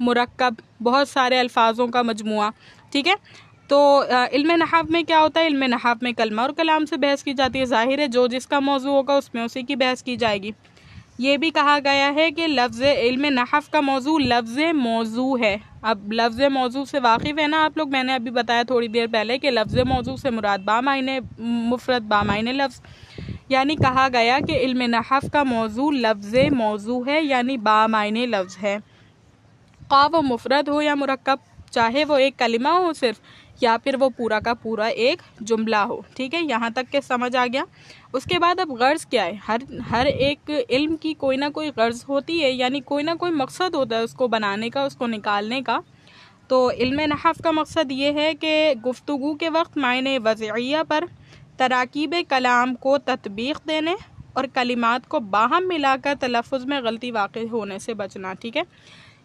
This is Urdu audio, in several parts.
مرکب، بہت سارے الفاظوں کا مجموعہ، ٹھیک ہے۔ تو علم نحو میں کیا ہوتا ہے؟ علم نحو میں کلمہ اور کلام سے بحث کی جاتی ہے، ظاہر ہے جو جس کا موضوع ہوگا اس میں اسی کی بحث کی جائے گی۔ یہ بھی کہا گیا ہے کہ لفظ علم نحو کا موضوع لفظ موضوع ہے۔ اب لفظ موضوع سے واقف ہے نا آپ لوگ؟ میں نے ابھی بتایا تھوڑی دیر پہلے کہ لفظ موضوع سے مراد بامعنی مفرد بامعنی لفظ، یعنی کہا گیا کہ علم نحو کا موضوع لفظ موضوع ہے، یعنی بامعنی لفظ ہے، خواہ وہ مفرد ہو یا مرکب، چاہے وہ ایک کلمہ ہو صرف یا پھر وہ پورا کا پورا ایک جملہ ہو، ٹھیک ہے۔ یہاں تک کہ سمجھ آ گیا۔ اس کے بعد اب غرض کیا ہے؟ ہر ایک علم کی کوئی نہ کوئی غرض ہوتی ہے، یعنی کوئی نہ کوئی مقصد ہوتا ہے اس کو بنانے کا، اس کو نکالنے کا۔ تو علم نحو کا مقصد یہ ہے کہ گفتگو کے وقت معنی وضعیہ پر تراکیب کلام کو تطبیق دینے اور کلمات کو باہم ملا کر تلفظ میں غلطی واقع ہونے سے بچنا، ٹھیک ہے۔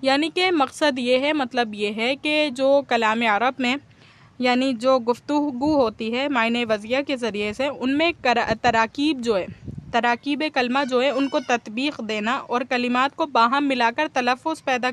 یعنی کہ مقصد یہ ہے، مطلب یہ ہے کہ جو کلام عرب میں یعنی جو گفتگو ہوتی ہے معنی وضعیہ کے ذریعے سے، ان میں تراکیب جو ہے، تراکیب کلمہ جو ہے ان کو تطبیق دینا اور کلمات کو باہم ملا کر تلفظ پیدا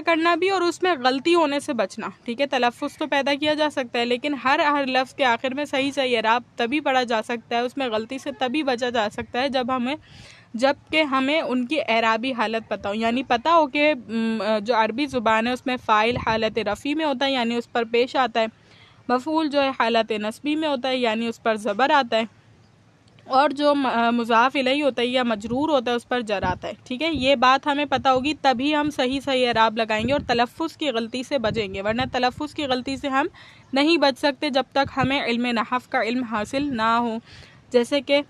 کرنا بھی اور اس میں غلطی ہونے سے بچنا، ٹھیک ہے۔ تلفظ تو پیدا کیا جا سکتا ہے لیکن ہر لفظ کے آخر میں صحیح اعراب تبھی پڑھا جا سکتا ہے، اس میں غلطی سے تبھی بچا جا سکتا ہے جب کہ ہمیں ان کی اعرابی حالت پتہ ہو، یعنی پتہ ہو کہ جو عربی زبان ہے اس میں فاعل حالت رفع میں ہوتا ہے، یعنی اس پر پیش آتا ہے، مفعول جو ہے حالت نصبی میں ہوتا ہے، یعنی اس پر زبر آتا ہے، اور جو مضاف الیہ ہوتا ہے یا مجرور ہوتا ہے اس پر جر آتا ہے، ٹھیک ہے۔ یہ بات ہمیں پتہ ہوگی تبھی ہم صحیح اعراب لگائیں گے اور تلفظ کی غلطی سے بچیں گے، ورنہ تلفظ کی غلطی سے ہم نہیں بچ سکتے جب تک ہمیں علم نحو کا علم حاصل نہ ہو۔ جیسے کہ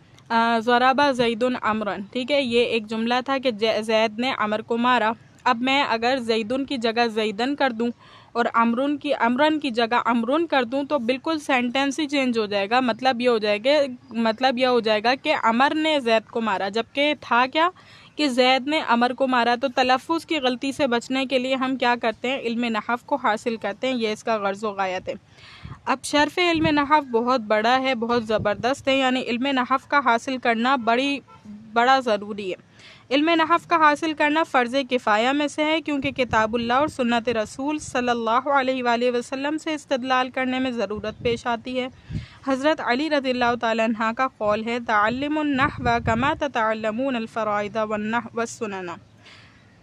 ضرب زید عمرا، ٹھیک ہے، یہ ایک جملہ تھا کہ زید نے عمر کو مارا۔ اب میں اگر زیدن کی جگہ زیدن کر دوں اور امرن کی جگہ امرن کر دوں تو بالکل سینٹینس ہی چینج ہو جائے گا، مطلب یہ ہو جائے گا کہ عمر نے زید کو مارا، جبکہ تھا کیا کہ زید نے عمر کو مارا۔ تو تلفظ کی غلطی سے بچنے کے لیے ہم کیا کرتے ہیں؟ علم نحو کو حاصل کرتے ہیں، یہ اس کا غرض و غایت ہے۔ اب شرف علم نحو بہت بڑا ہے، بہت زبردست ہے، یعنی علم نحو کا حاصل کرنا بڑا ضروری ہے۔ علم نحو کا حاصل کرنا فرض کفایہ میں سے ہے، کیونکہ کتاب اللہ اور سنت رسول صلی اللہ علیہ وآلہ وسلم سے استدلال کرنے میں ضرورت پیش آتی ہے۔ حضرت علی رضی اللہ تعالیٰ عنہ کا قول ہے تعلموا النحو کما تتعلمون الفرائض والسنن،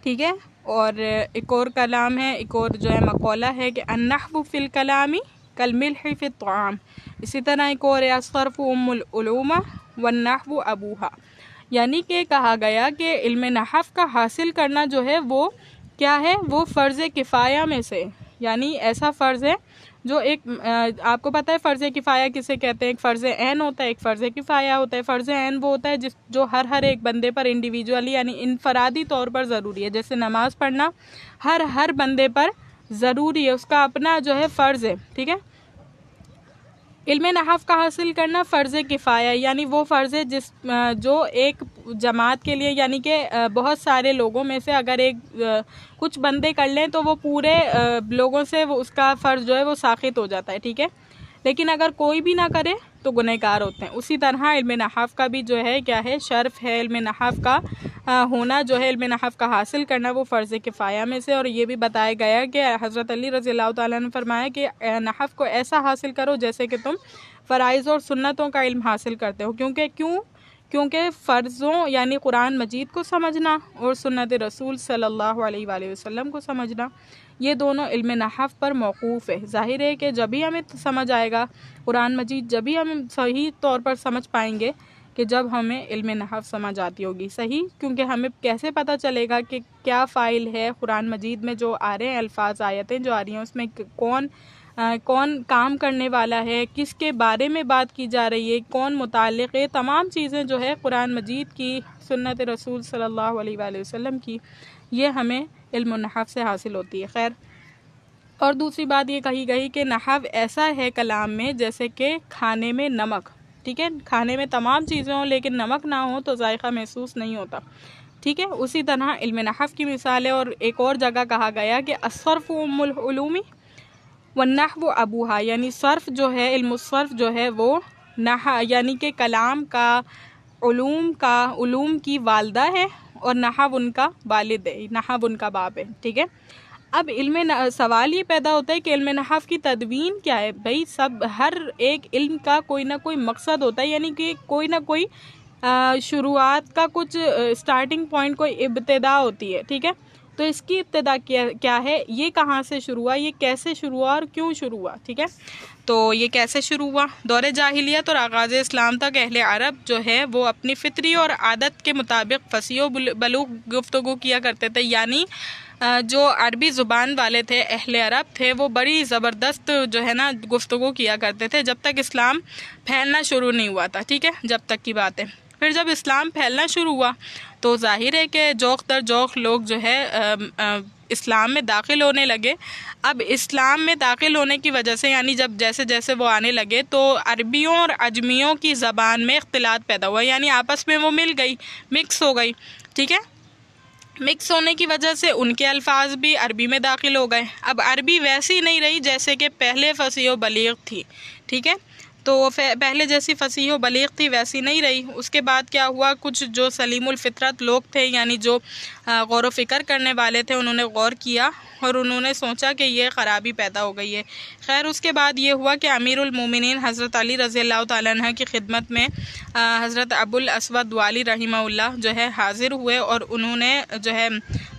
ٹھیک ہے۔ اور ایک اور کلام ہے، ایک اور جو ہے مقولہ ہے کہ النحو فی الکلام کالملح فی الطعام، اسی طرح ایک اور ہے الصرف ام العلوم والنحو ابوہا، یعنی کہ کہا گیا کہ علم نحو کا حاصل کرنا جو ہے وہ کیا ہے؟ وہ فرض کفایہ میں سے، یعنی ایسا فرض ہے جو ایک آپ کو پتہ ہے فرض کفایہ کسے کہتے ہیں؟ ایک فرض عین ہوتا ہے، ایک فرض کفایہ ہوتا ہے۔ فرض عین وہ ہوتا ہے جو ہر ایک بندے پر انڈیویجولی یعنی انفرادی طور پر ضروری ہے، جیسے نماز پڑھنا ہر بندے پر ضروری ہے، اس کا اپنا جو ہے فرض ہے، ٹھیک ہے۔ علم نحو کا حاصل کرنا فرض کفایہ، یعنی وہ فرض ہے جو ایک جماعت کے لیے، یعنی کہ بہت سارے لوگوں میں سے اگر کچھ بندے کر لیں تو وہ پورے لوگوں سے اس کا فرض جو ہے وہ ساقط ہو جاتا ہے، ٹھیک ہے۔ لیکن اگر کوئی بھی نہ کرے تو گنہگار ہوتے ہیں۔ اسی طرح علم نحو کا بھی جو ہے کیا ہے؟ شرف ہے۔ علم نحو کا ہونا جو ہے، علم نحو کا حاصل کرنا وہ فرض کفایہ میں سے، اور یہ بھی بتایا گیا کہ حضرت علی رضی اللہ تعالیٰ نے فرمایا کہ نحو کو ایسا حاصل کرو جیسے کہ تم فرائض اور سنتوں کا علم حاصل کرتے ہو، کیونکہ فرضوں یعنی قرآن مجید کو سمجھنا اور سنت رسول صلی اللہ علیہ وآلہ وسلم کو سمجھنا، یہ دونوں علم نحو پر موقوف ہے۔ ظاہر ہے کہ جب ہی ہمیں سمجھ آئے گا قرآن مجید، جب ہی ہم صحیح طور پر سمجھ پائیں گے کہ جب ہمیں علم نحو سمجھ آتی ہوگی صحیح، کیونکہ ہمیں کیسے پتہ چلے گا کہ کیا فاعل ہے قرآن مجید میں جو آ رہے ہیں الفاظ، آیتیں جو آ رہی ہیں اس میں کون کام کرنے والا ہے، کس کے بارے میں بات کی جا رہی ہے، کون متعلق ہے، تمام چیزیں جو ہے قرآن مجید کی، سنت رسول صلی اللہ علیہ وآلہ وسلم کی، یہ ہمیں علم نحو سے حاصل ہوتی ہے۔ خیر، اور دوسری بات یہ کہی گئی کہ نحو ایسا ہے کلام میں جیسے کہ کھانے میں نمک، ٹھیک ہے، کھانے میں تمام چیزیں ہوں لیکن نمک نہ ہو تو ذائقہ محسوس نہیں ہوتا، ٹھیک ہے۔ اسی طرح علم نحو کی مثال ہے، اور ایک اور جگہ کہا گیا کہ الصرف ام العلوم والنحو ابوہا، یعنی صرف جو ہے، علم الصرف جو ہے وہ یعنی کہ کلام کا علوم کی والدہ ہے، اور نحو ان کا والد ہے، نحو ان کا باپ ہے، ٹھیک ہے۔ اب سوال یہ پیدا ہوتا ہے کہ علم نحو کی تدوین کیا ہے؟ بھائی ہر ایک علم کا کوئی نہ کوئی مقصد ہوتا ہے، یعنی کہ کوئی نہ کوئی شروعات کا کچھ سٹارٹنگ پوائنٹ، کوئی ابتدا ہوتی ہے، ٹھیک ہے۔ تو اس کی ابتدا کیا ہے، یہ کہاں سے شروع ہوا، یہ کیسے شروع ہوا اور کیوں شروع ہوا، ٹھیک ہے۔ تو یہ کیسے شروع ہوا؟ دور جاہلیت اور آغاز اسلام تک اہل عرب جو ہے وہ اپنی فطری اور عادت کے مطابق فصیح و بلوغ گفتگو کیا کرتے تھے، یعنی جو عربی زبان والے تھے، اہل عرب تھے، وہ بڑی زبردست جو ہے نا گفتگو کیا کرتے تھے جب تک اسلام پھیلنا شروع نہیں ہوا تھا، ٹھیک ہے، جب تک کی بات ہے۔ پھر جب اسلام پھیلنا شروع ہوا تو ظاہر ہے کہ جوخ در جوخ لوگ جو ہے اسلام میں داخل ہونے لگے۔ اب اسلام میں داخل ہونے کی وجہ سے، یعنی جب جیسے جیسے وہ آنے لگے تو عربیوں اور عجمیوں کی زبان میں اختلاط پیدا ہوا، یعنی آپس میں وہ مل گئی، مکس ہو گئی، ٹھیک ہے۔ مکس ہونے کی وجہ سے ان کے الفاظ بھی عربی میں داخل ہو گئے۔ اب عربی ویسی نہیں رہی جیسے کہ پہلے فصیح و بلیغ تھی، ٹھیک ہے۔ تو پہلے جیسی فصیح و بلیغ تھی ویسی نہیں رہی۔ اس کے بعد کیا ہوا، کچھ جو سلیم الفطرت لوگ تھے، یعنی جو غور و فکر کرنے والے تھے، انہوں نے غور کیا اور انہوں نے سوچا کہ یہ خرابی پیدا ہو گئی ہے۔ خیر اس کے بعد یہ ہوا کہ امیر المومنین حضرت علی رضی اللہ تعالیٰ عنہ کی خدمت میں حضرت ابو الاسود دؤلی رحمہ اللہ جو ہے حاضر ہوئے، اور انہوں نے جو ہے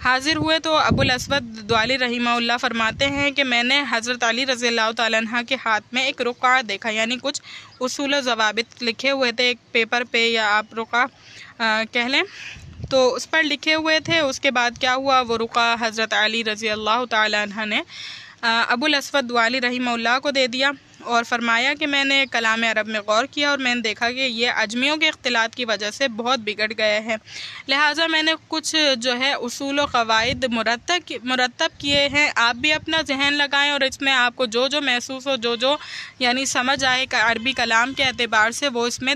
حاضر ہوئے تو ابو الاسود دؤلی رحمہ اللہ فرماتے ہیں کہ میں نے حضرت علی رضی اللہ تعالیٰ عنہ کے ہاتھ میں ایک رقعہ دیکھا، یعنی کچھ اصول و ضوابط لکھے ہوئے تھے ایک پیپر پہ، یا آپ رقعہ کہہ لیں، تو اس پر لکھے ہوئے تھے۔ اس کے بعد کیا ہوا، وہ رقعہ حضرت علی رضی اللہ تعالیٰ عنہ نے ابو الاسود دؤلی رحمہ اللہ کو دے دیا اور فرمایا کہ میں نے کلام عرب میں غور کیا اور میں نے دیکھا کہ یہ عجمیوں کے اختلاط کی وجہ سے بہت بگڑ گئے ہیں، لہٰذا میں نے کچھ جو ہے اصول و قواعد مرتب کیے ہیں، آپ بھی اپنا ذہن لگائیں اور اس میں آپ کو جو جو محسوس ہو، جو یعنی سمجھ آئے عربی کلام کے اعتبار سے، وہ اس میں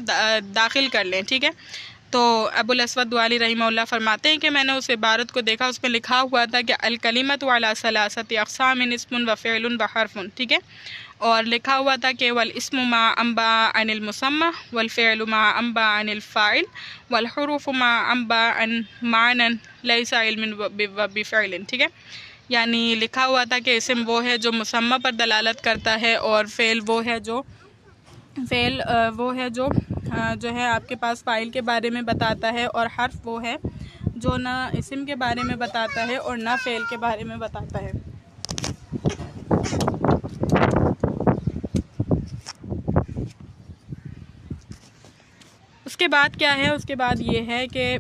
داخل کر لیں، ٹھیک ہے۔ تو ابو الاسود دؤلی رحمہ اللہ فرماتے ہیں کہ میں نے اس عبارت کو دیکھا، اس میں لکھا ہوا تھا کہ الکلمۃ علی ثلاثۃ اقسام اسم و فعل و حرف، ٹھیک ہے، اور لکھا ہوا تھا کہ والاسم ما انبا عن المسمى والفعل ما انبا عن الفاعل والحروف ما انبا عن معنى ليس علم بفعل، ٹھیک ہے، یعنی لکھا ہوا تھا کہ اسم وہ ہے جو مسمى پر دلالت کرتا ہے، اور فعل وہ ہے جو ہے آپ کے پاس فاعل کے بارے میں بتاتا ہے، اور حرف وہ ہے جو نہ اسم کے بارے میں بتاتا ہے اور نہ فعل کے بارے میں بتاتا ہے۔ اس کے بعد کیا ہے، اس کے بعد یہ ہے کہ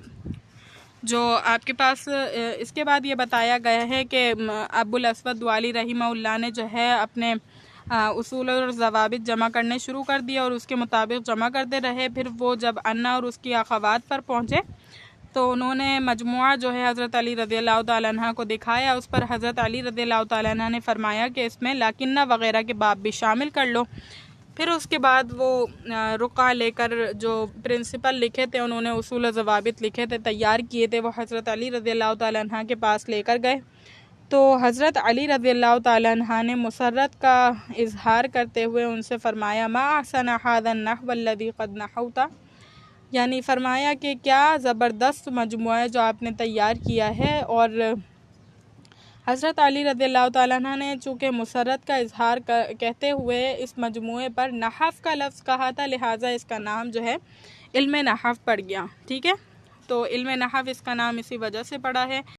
جو آپ کے پاس اس کے بعد یہ بتایا گیا ہے کہ ابو الاسود دؤلی رحمہ اللہ نے جو ہے اپنے اصول اور ضوابط جمع کرنے شروع کر دیا اور اس کے مطابق جمع کرتے رہے۔ پھر وہ جب انا اور اس کی اخوات پر پہنچے تو انہوں نے مجموعہ جو ہے حضرت علی رضی اللہ تعالیٰ عنہ کو دکھایا، اس پر حضرت علی رضی اللہ تعالیٰ عنہ نے فرمایا کہ اس میں لاکنہ وغیرہ کے باب بھی شامل کر لو۔ پھر اس کے بعد وہ رقعہ لے کر جو پرنسپل لکھے تھے، انہوں نے اصول و ضوابط لکھے تھے، تیار کیے تھے، وہ حضرت علی رضی اللہ تعالیٰ عنہ کے پاس لے کر گئے۔ تو حضرت علی رضی اللہ تعالیٰ عنہ نے مسرت کا اظہار کرتے ہوئے ان سے فرمایا ما احسن هذا النحو الذي قد نحوت، یعنی فرمایا کہ کیا زبردست مجموعہ ہے جو آپ نے تیار کیا ہے۔ اور حضرت علی رضی اللہ تعالیٰ عنہ نے چونکہ مسرت کا اظہار کہتے ہوئے اس مجموعے پر نحو کا لفظ کہا تھا، لہٰذا اس کا نام جو ہے علم نحو پڑ گیا، ٹھیک ہے۔ تو علم نحو اس کا نام اسی وجہ سے پڑا ہے